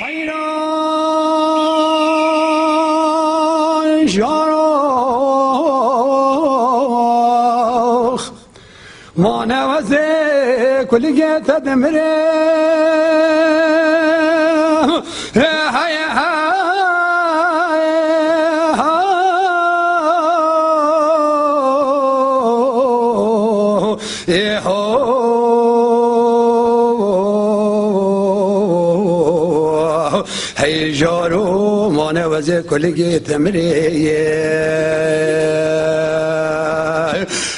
حیران شاروخ ما نوزه کلیگه تدمره هی جارو ما نوزه کلیگه تمریه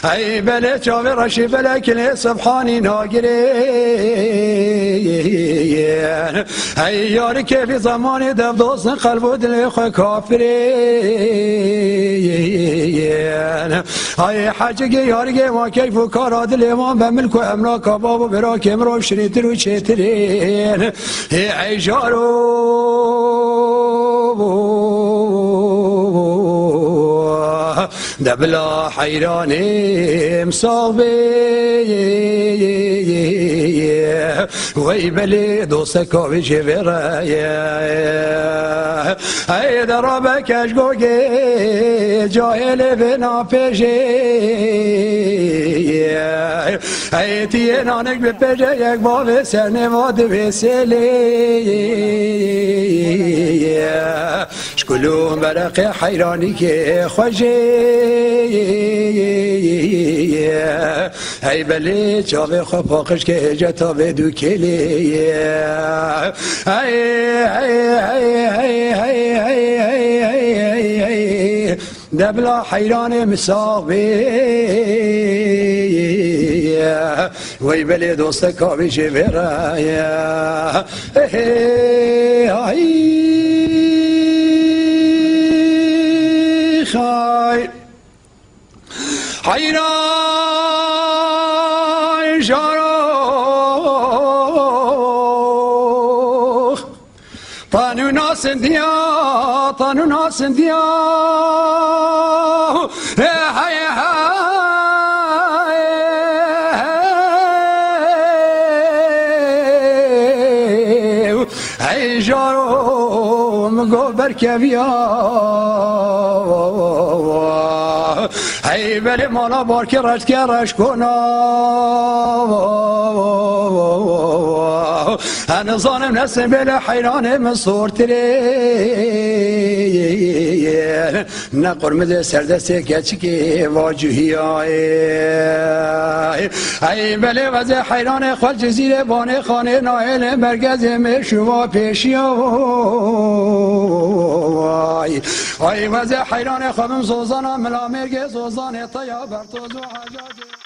هی بله چاوی رشی بله کلی سبحانی ناگرین هی یاری که فی زمانی دف دوست قلب و دل خواه کافرین هی حجگی یارگی ما کیف و کارا دل ما به ملک و املاک باب و براک امرو شریتر و چیترین هی جارو دبلا حیرانی مصابی وی بلی دوست کاوی شویره ای درابه کشگوگی جاهل بنا پیشی ای تیه نانک بپیشه یک باب سرنواد ویسیلی شکلون برق حیرانی که خوشی ای بلی چاوه خواه پاقش که جتا به دو کلی دبلا حیران مساقی وی بلی دوست کابی شویره خای حیران شاروخ طانو ناسندیا طانو ناسندیا هی جارو مگو برکبیا هی بلی مالا بارکی رشت که رشت کنا هنظانم نسم بلی حیران من صورترین نقرمده سردسته کچکی واجهی هی بلی وزه حیران خوال جزیره بانه خانه نایل مرگز مشوا پیشی هی وزه حیران خوابم سوزانا ملا مرگ سوزان تیا برتوز و حجاج